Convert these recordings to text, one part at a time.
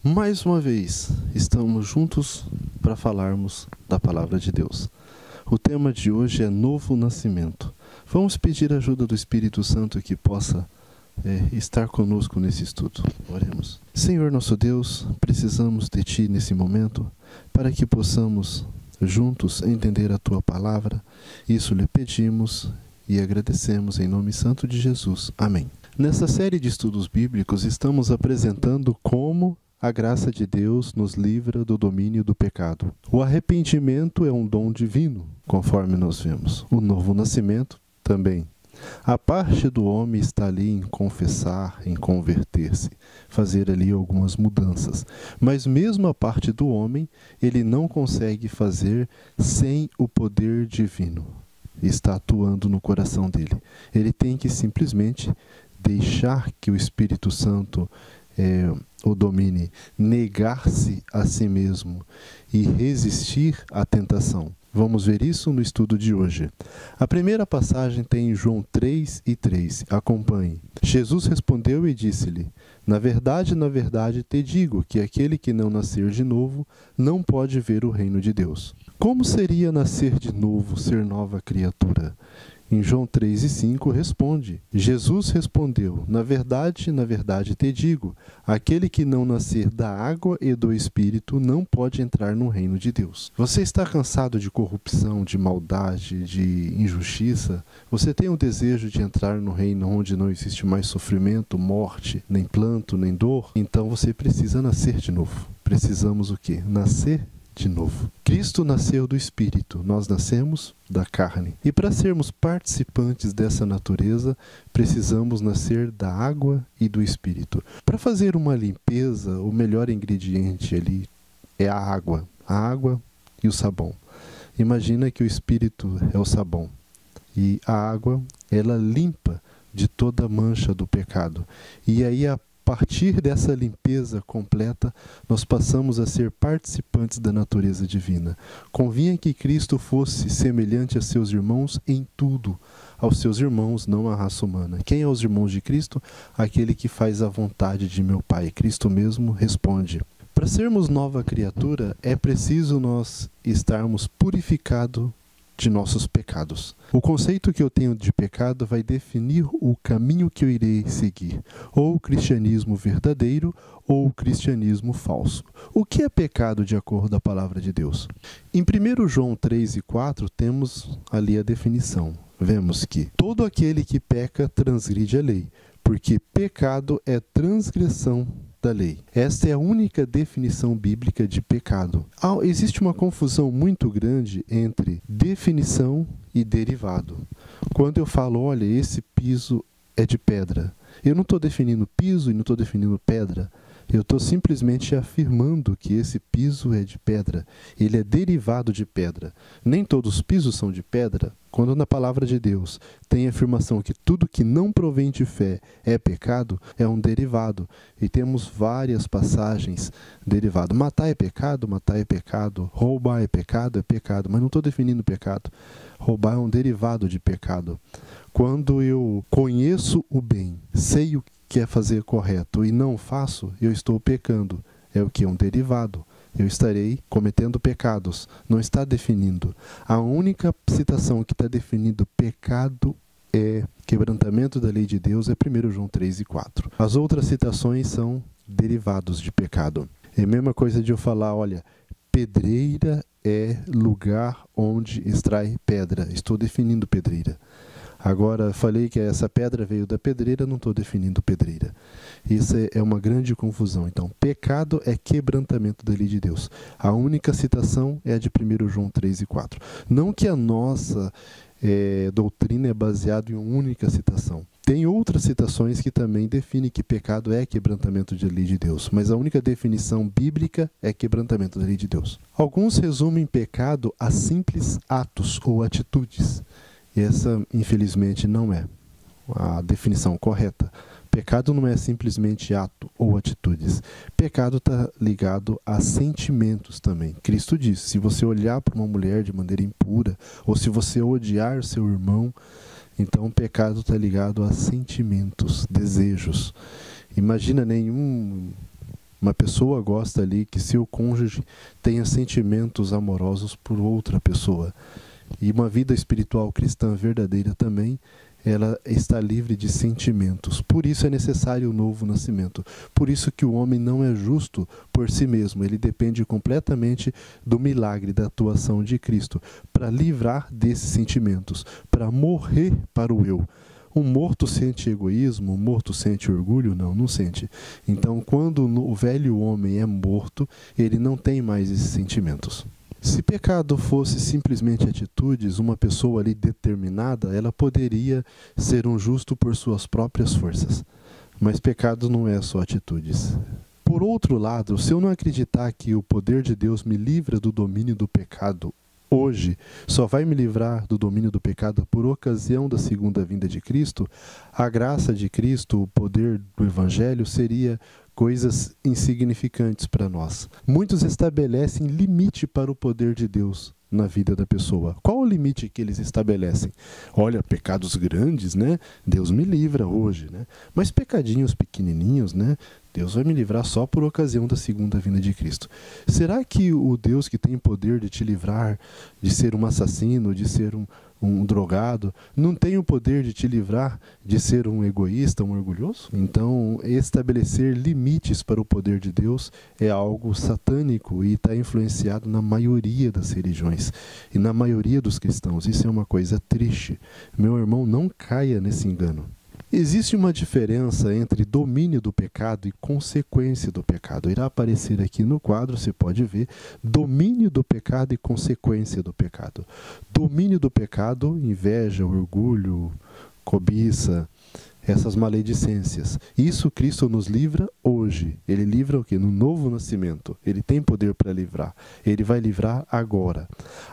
Mais uma vez, estamos juntos para falarmos da Palavra de Deus. O tema de hoje é Novo Nascimento. Vamos pedir a ajuda do Espírito Santo que possa estar conosco nesse estudo. Oremos. Senhor nosso Deus, precisamos de Ti nesse momento para que possamos juntos entender a Tua Palavra. Isso lhe pedimos e agradecemos em nome santo de Jesus. Amém. Nessa série de estudos bíblicos estamos apresentando como a graça de Deus nos livra do domínio do pecado. O arrependimento é um dom divino, conforme nós vemos. O novo nascimento também. A parte do homem está ali em confessar, em converter-se, fazer ali algumas mudanças. Mas mesmo a parte do homem, ele não consegue fazer sem o poder divino. Está atuando no coração dele. Ele tem que simplesmente deixar que o Espírito Santo o domine, negar-se a si mesmo e resistir à tentação. Vamos ver isso no estudo de hoje. A primeira passagem tem em João 3:3. Acompanhe. Jesus respondeu e disse-lhe: na verdade, te digo que aquele que não nascer de novo não pode ver o reino de Deus. Como seria nascer de novo, ser nova criatura? Em João 3:5 responde. Jesus respondeu: na verdade, te digo, aquele que não nascer da água e do Espírito não pode entrar no reino de Deus. Você está cansado de corrupção, de maldade, de injustiça? Você tem um desejo de entrar no reino onde não existe mais sofrimento, morte, nem planto, nem dor? Então você precisa nascer de novo. Precisamos o quê? Nascer de novo. Cristo nasceu do Espírito, nós nascemos da carne. E para sermos participantes dessa natureza, precisamos nascer da água e do Espírito. Para fazer uma limpeza, o melhor ingrediente ali é a água e o sabão. Imagina que o Espírito é o sabão e a água, ela limpa de toda a mancha do pecado. E aí a partir dessa limpeza completa, nós passamos a ser participantes da natureza divina. Convinha que Cristo fosse semelhante a seus irmãos em tudo, aos seus irmãos, não à raça humana. Quem é os irmãos de Cristo? Aquele que faz a vontade de meu Pai. Cristo mesmo responde. Para sermos nova criatura, é preciso nós estarmos purificados de nossos pecados. O conceito que eu tenho de pecado vai definir o caminho que eu irei seguir, ou o cristianismo verdadeiro ou o cristianismo falso. O que é pecado de acordo com a palavra de Deus? Em 1 João 3:4 temos ali a definição. Vemos que todo aquele que peca transgride a lei, porque pecado é transgressão da lei. Esta é a única definição bíblica de pecado. Existe uma confusão muito grande entre definição e derivado. Quando eu falo, olha, esse piso é de pedra, eu não estou definindo piso e não estou definindo pedra. Eu estou simplesmente afirmando que esse piso é de pedra. Ele é derivado de pedra. Nem todos os pisos são de pedra. Quando na palavra de Deus tem a afirmação que tudo que não provém de fé é pecado, é um derivado. E temos várias passagens derivadas. Matar é pecado, roubar é pecado, mas não estou definindo pecado. Roubar é um derivado de pecado. Quando eu conheço o bem, sei o que é fazer correto e não faço, eu estou pecando. É o que? Um derivado. Eu estarei cometendo pecados. Não está definindo. A única citação que está definindo pecado é quebrantamento da lei de Deus, é 1 João 3:4. As outras citações são derivados de pecado. É a mesma coisa de eu falar, olha, pedreira é lugar onde extrai pedra. Estou definindo pedreira. Agora, falei que essa pedra veio da pedreira, não estou definindo pedreira. Isso é uma grande confusão. Então, pecado é quebrantamento da lei de Deus. A única citação é a de 1 João 3:4. Não que a nossa doutrina é baseada em uma única citação. Tem outras citações que também definem que pecado é quebrantamento da lei de Deus, mas a única definição bíblica é quebrantamento da lei de Deus. Alguns resumem pecado a simples atos ou atitudes. E essa, infelizmente, não é a definição correta. Pecado não é simplesmente ato ou atitudes. Pecado está ligado a sentimentos também. Cristo disse, se você olhar para uma mulher de maneira impura, ou se você odiar seu irmão, então o pecado está ligado a sentimentos, desejos. Imagina nenhum Uma pessoa gosta ali que seu cônjuge tenha sentimentos amorosos por outra pessoa. E uma vida espiritual cristã verdadeira também, ela está livre de sentimentos. Por isso é necessário o novo nascimento. Por isso que o homem não é justo por si mesmo. Ele depende completamente do milagre, da atuação de Cristo, para livrar desses sentimentos, para morrer para o eu. Um morto sente egoísmo, um morto sente orgulho? Não, não sente. Então, quando o velho homem é morto, ele não tem mais esses sentimentos. Se pecado fosse simplesmente atitudes, uma pessoa ali determinada, ela poderia ser um justo por suas próprias forças. Mas pecado não é só atitudes. Por outro lado, se eu não acreditar que o poder de Deus me livra do domínio do pecado hoje, só vai me livrar do domínio do pecado por ocasião da segunda vinda de Cristo, a graça de Cristo, o poder do Evangelho seria coisas insignificantes para nós. Muitos estabelecem limite para o poder de Deus na vida da pessoa. Qual o limite que eles estabelecem? Olha, pecados grandes, né? Deus me livra hoje, né? Mas pecadinhos pequenininhos, né? Deus vai me livrar só por ocasião da segunda vinda de Cristo. Será que o Deus que tem poder de te livrar de ser um assassino, de ser um drogado, não tem o poder de te livrar de ser um egoísta, um orgulhoso? Então, estabelecer limites para o poder de Deus é algo satânico e está influenciado na maioria das religiões e na maioria dos cristãos. Isso é uma coisa triste. Meu irmão, não caia nesse engano. Existe uma diferença entre domínio do pecado e consequência do pecado. Irá aparecer aqui no quadro, você pode ver, domínio do pecado e consequência do pecado. Domínio do pecado, inveja, orgulho, cobiça, essas maledicências. Isso Cristo nos livra hoje. Ele livra o quê? No novo nascimento. Ele tem poder para livrar. Ele vai livrar agora.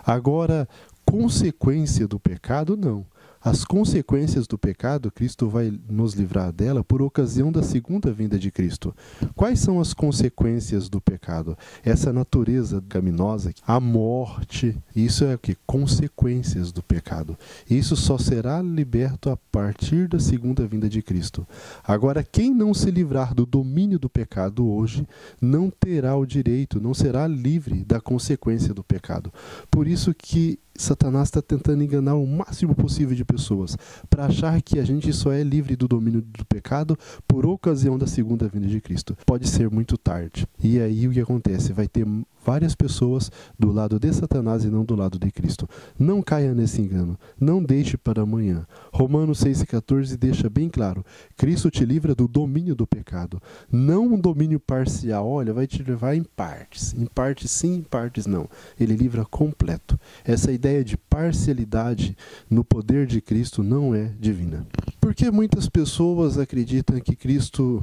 Agora, consequência do pecado, não. As consequências do pecado, Cristo vai nos livrar dela por ocasião da segunda vinda de Cristo. Quais são as consequências do pecado? Essa natureza pecaminosa, a morte, isso é o que? Consequências do pecado. Isso só será liberto a partir da segunda vinda de Cristo. Agora, quem não se livrar do domínio do pecado hoje, não terá o direito, não será livre da consequência do pecado. Por isso que Satanás está tentando enganar o máximo possível de pessoas para achar que a gente só é livre do domínio do pecado por ocasião da segunda vinda de Cristo. Pode ser muito tarde. E aí o que acontece? Vai ter várias pessoas do lado de Satanás e não do lado de Cristo. Não caia nesse engano. Não deixe para amanhã. Romanos 6,14 deixa bem claro. Cristo te livra do domínio do pecado. Não um domínio parcial. Olha, vai te levar em partes. Em partes sim, em partes não. Ele livra completo. Essa ideia de parcialidade no poder de Cristo não é divina. Porque muitas pessoas acreditam que Cristo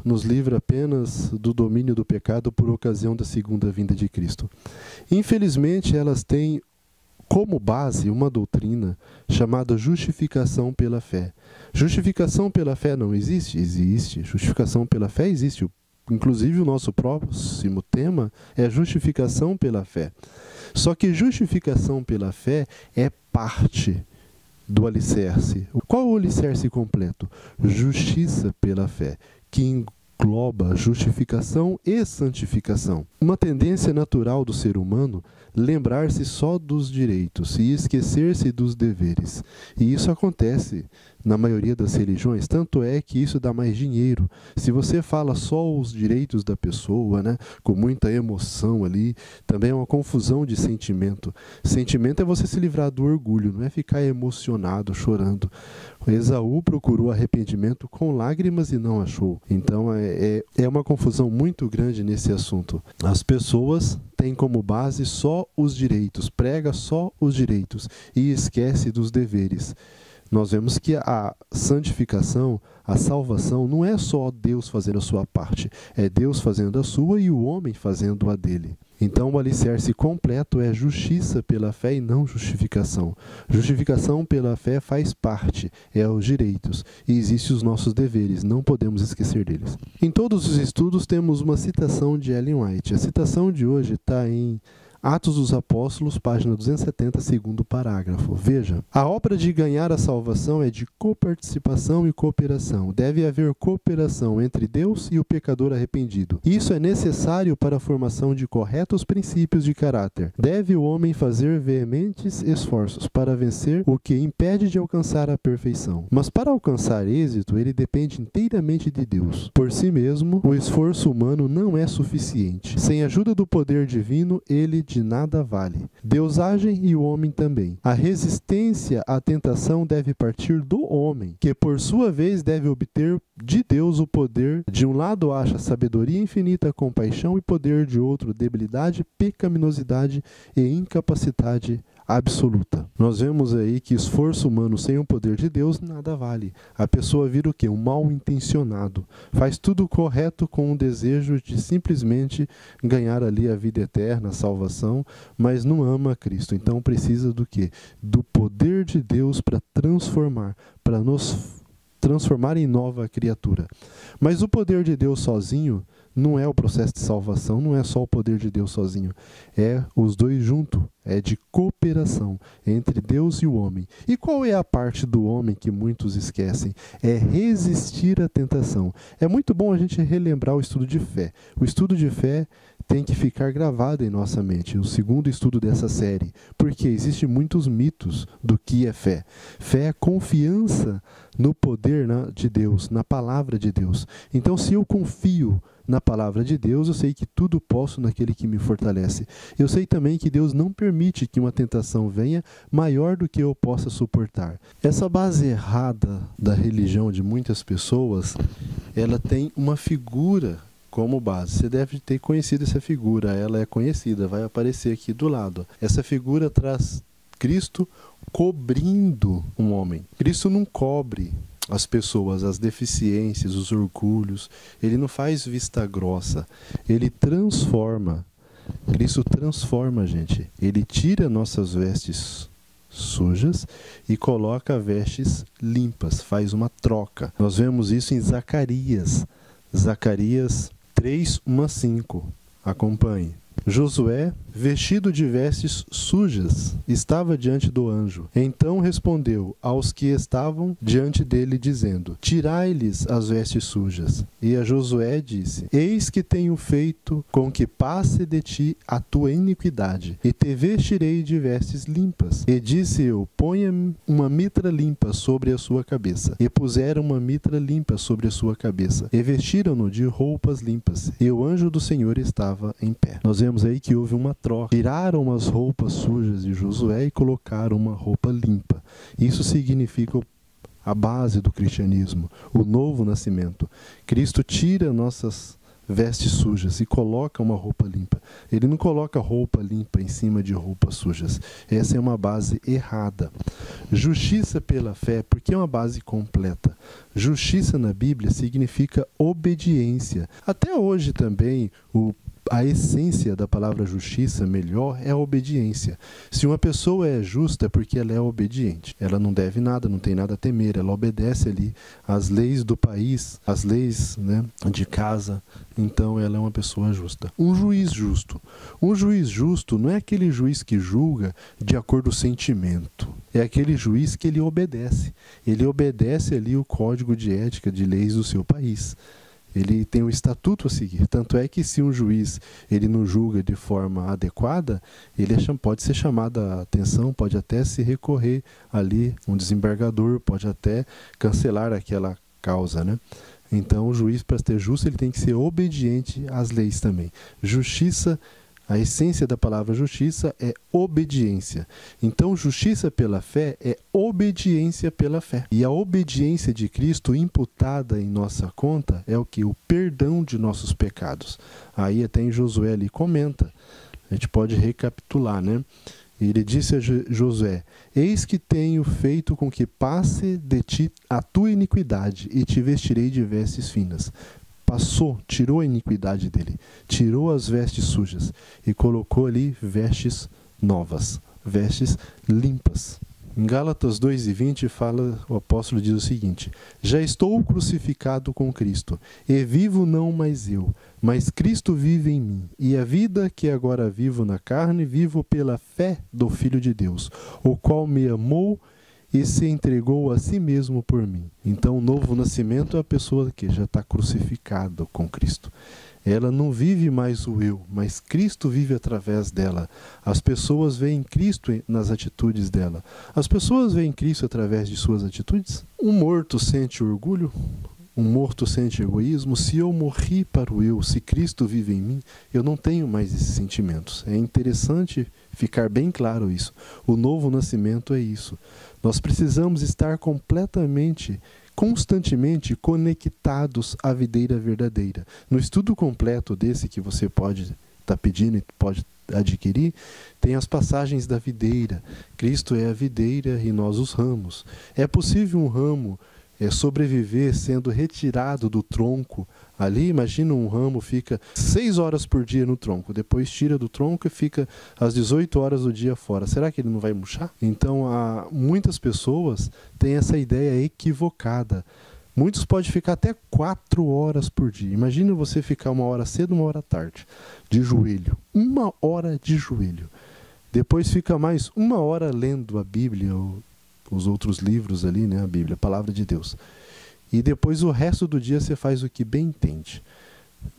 nos livra apenas do domínio do pecado por ocasião da segunda vinda de Cristo. Infelizmente, elas têm como base uma doutrina chamada justificação pela fé. Justificação pela fé não existe? Existe. Justificação pela fé existe. Inclusive, o nosso próximo tema é justificação pela fé. Só que justificação pela fé é parte do alicerce. Qual é o alicerce completo? Justiça pela fé, que engloba justificação e santificação. Uma tendência natural do ser humano lembrar-se só dos direitos e esquecer-se dos deveres. E isso acontece na maioria das religiões, tanto é que isso dá mais dinheiro. Se você fala só os direitos da pessoa, né, com muita emoção ali, também é uma confusão de sentimento. Sentimento é você se livrar do orgulho, não é ficar emocionado, chorando. Esaú procurou arrependimento com lágrimas e não achou. Então é uma confusão muito grande nesse assunto. As pessoas têm como base só os direitos, prega só os direitos e esquece dos deveres. Nós vemos que a santificação, a salvação, não é só Deus fazendo a sua parte, é Deus fazendo a sua e o homem fazendo a dele. Então o alicerce completo é justiça pela fé e não justificação. Justificação pela fé faz parte, é os direitos, e existem os nossos deveres, não podemos esquecer deles. Em todos os estudos temos uma citação de Ellen White. A citação de hoje está em Atos dos Apóstolos, página 270, segundo parágrafo. Veja, a obra de ganhar a salvação é de coparticipação e cooperação. Deve haver cooperação entre Deus e o pecador arrependido. Isso é necessário para a formação de corretos princípios de caráter. Deve o homem fazer veementes esforços para vencer o que impede de alcançar a perfeição. Mas para alcançar êxito, ele depende inteiramente de Deus. Por si mesmo, o esforço humano não é suficiente. Sem a ajuda do poder divino, ele de nada vale. Deus age e o homem também. A resistência à tentação deve partir do homem, que por sua vez deve obter de Deus o poder. De um lado acha sabedoria infinita, compaixão e poder, de outro debilidade, pecaminosidade e incapacidade absoluta. Nós vemos aí que esforço humano sem o poder de Deus nada vale. A pessoa vira o quê? Um mal intencionado. Faz tudo correto com o desejo de simplesmente ganhar ali a vida eterna, a salvação, mas não ama a Cristo. Então precisa do quê? Do poder de Deus para transformar, para nos transformar em nova criatura. Mas o poder de Deus sozinho não é o processo de salvação, não é só o poder de Deus sozinho. É os dois juntos, é de cooperação entre Deus e o homem. E qual é a parte do homem que muitos esquecem? É resistir à tentação. É muito bom a gente relembrar o estudo de fé. O estudo de fé tem que ficar gravado em nossa mente, o segundo estudo dessa série, porque existem muitos mitos do que é fé. Fé é confiança no poder de Deus, na palavra de Deus. Então, se eu confio na palavra de Deus, eu sei que tudo posso naquele que me fortalece. Eu sei também que Deus não permite que uma tentação venha maior do que eu possa suportar. Essa base errada da religião de muitas pessoas, ela tem uma figura como base. Você deve ter conhecido essa figura, ela é conhecida, vai aparecer aqui do lado. Essa figura traz Cristo cobrindo um homem. Cristo não cobre as pessoas, as deficiências, os orgulhos. Ele não faz vista grossa. Ele transforma. Cristo transforma a gente. Ele tira nossas vestes sujas e coloca vestes limpas. Faz uma troca. Nós vemos isso em Zacarias. Zacarias 3:1-5. Acompanhe. Josué, vestido de vestes sujas, estava diante do anjo. Então respondeu aos que estavam diante dele, dizendo: Tirai-lhes as vestes sujas. E a Josué disse: Eis que tenho feito com que passe de ti a tua iniquidade, e te vestirei de vestes limpas. E disse eu: Ponha uma mitra limpa sobre a sua cabeça. E puseram uma mitra limpa sobre a sua cabeça, e vestiram-no de roupas limpas. E o anjo do Senhor estava em pé. Nós vemos aí que houve uma troca. Tiraram as roupas sujas de Josué e colocaram uma roupa limpa. Isso significa a base do cristianismo, o novo nascimento. Cristo tira nossas vestes sujas e coloca uma roupa limpa. Ele não coloca roupa limpa em cima de roupas sujas. Essa é uma base errada. Justiça pela fé, porque é uma base completa. Justiça na Bíblia significa obediência. Até hoje também a essência da palavra justiça, melhor, é a obediência. Se uma pessoa é justa é porque ela é obediente. Ela não deve nada, não tem nada a temer. Ela obedece ali às leis do país, às leis, de casa. Então ela é uma pessoa justa. Um juiz justo. Um juiz justo não é aquele juiz que julga de acordo com o sentimento. É aquele juiz que ele obedece. Ele obedece ali o código de ética, de leis do seu país. Ele tem um estatuto a seguir. Tanto é que se um juiz ele não julga de forma adequada, ele pode ser chamado a atenção, pode até se recorrer ali, um desembargador pode até cancelar aquela causa, Então o juiz, para ser justo, ele tem que ser obediente às leis também. Justiça, a essência da palavra justiça é obediência. Então, justiça pela fé é obediência pela fé. E a obediência de Cristo imputada em nossa conta é o que? O perdão de nossos pecados. Aí até em Josué ali comenta, a gente pode recapitular, Ele disse a Josué: Eis que tenho feito com que passe de ti a tua iniquidade, e te vestirei de vestes finas. Passou, tirou a iniquidade dele, tirou as vestes sujas e colocou ali vestes novas, vestes limpas. Em Gálatas 2:20 o apóstolo diz o seguinte: já estou crucificado com Cristo, e vivo não mais eu, mas Cristo vive em mim. E a vida que agora vivo na carne, vivo pela fé do Filho de Deus, o qual me amou e se entregou a si mesmo por mim. Então o novo nascimento é a pessoa que já está crucificada com Cristo. Ela não vive mais o eu, mas Cristo vive através dela. As pessoas veem Cristo nas atitudes dela. As pessoas veem Cristo através de suas atitudes. Um morto sente orgulho, um morto sente egoísmo. Se eu morri para o eu, se Cristo vive em mim, eu não tenho mais esses sentimentos. É interessante ficar bem claro isso. O novo nascimento é isso. Nós precisamos estar constantemente conectados à videira verdadeira. No estudo completo desse que você pode estar pedindo e pode adquirir, tem as passagens da videira. Cristo é a videira e nós os ramos. É possível um ramo sobreviver sendo retirado do tronco? Ali, imagina um ramo fica 6 horas por dia no tronco, depois tira do tronco e fica às 18 horas do dia fora. Será que ele não vai murchar? Então, muitas pessoas têm essa ideia equivocada. Muitos podem ficar até 4 horas por dia. Imagina você ficar 1 hora cedo, 1 hora tarde, de joelho. 1 hora de joelho. Depois fica mais 1 hora lendo a Bíblia, os outros livros ali, né? A Bíblia, a Palavra de Deus. E depois o resto do dia você faz o que bem entende.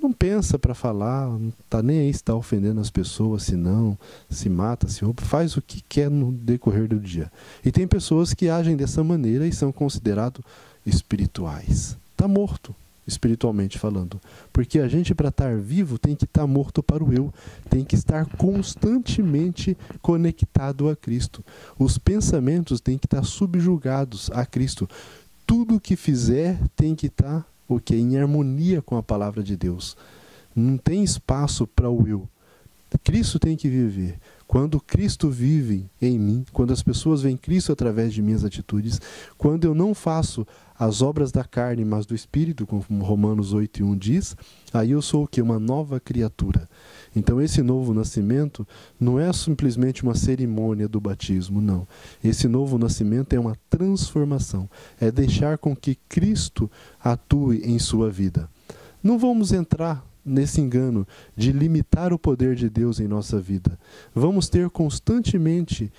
Não pensa para falar, não está nem aí se está ofendendo as pessoas, se não, se mata, se rouba, faz o que quer no decorrer do dia. E tem pessoas que agem dessa maneira e são considerados espirituais. Está morto, espiritualmente falando. Porque a gente, para estar vivo, tem que estar morto para o eu. Tem que estar constantemente conectado a Cristo. Os pensamentos têm que estar subjugados a Cristo. Tudo que fizer tem que estar em harmonia com a palavra de Deus. Não tem espaço para o eu. Cristo tem que viver. Quando Cristo vive em mim, quando as pessoas veem Cristo através de minhas atitudes, quando eu não faço as obras da carne, mas do Espírito, como Romanos 8:1 diz, aí eu sou o quê? Uma nova criatura. Então esse novo nascimento não é simplesmente uma cerimônia do batismo, não. Esse novo nascimento é uma transformação. É deixar com que Cristo atue em sua vida. Não vamos entrar nesse engano de limitar o poder de Deus em nossa vida. Vamos ter constantemente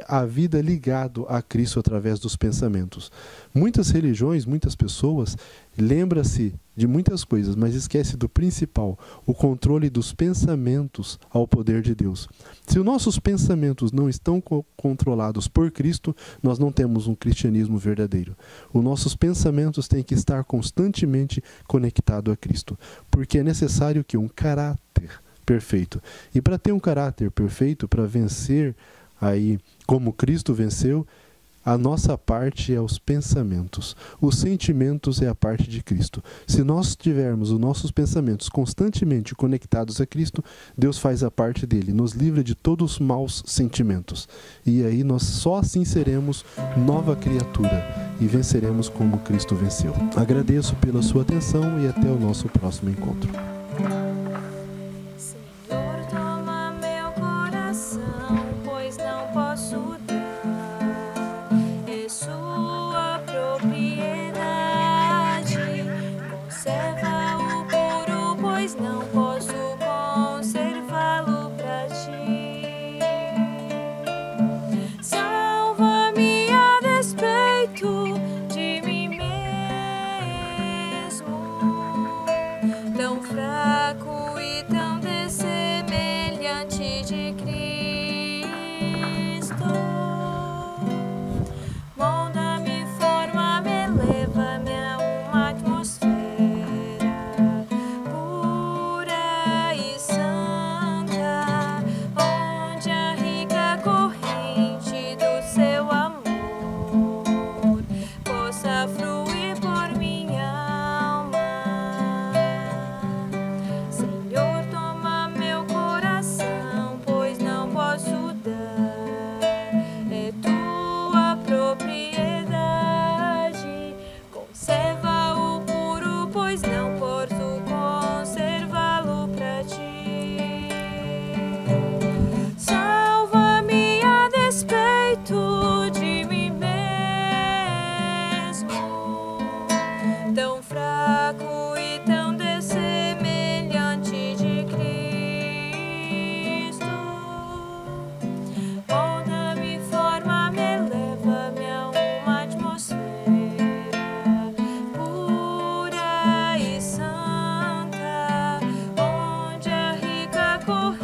a vida ligado a Cristo através dos pensamentos. Muitas religiões, muitas pessoas lembram-se de muitas coisas, mas esquece do principal, o controle dos pensamentos ao poder de Deus. Se os nossos pensamentos não estão controlados por Cristo, nós não temos um cristianismo verdadeiro. Os nossos pensamentos têm que estar constantemente conectados a Cristo, porque é necessário que um caráter perfeito. E para ter um caráter perfeito, para vencer aí como Cristo venceu, a nossa parte é os pensamentos. Os sentimentos é a parte de Cristo. Se nós tivermos os nossos pensamentos constantemente conectados a Cristo, Deus faz a parte dele, nos livra de todos os maus sentimentos. E aí nós só assim seremos nova criatura e venceremos como Cristo venceu. Agradeço pela sua atenção e até o nosso próximo encontro. Tão fraco. correr.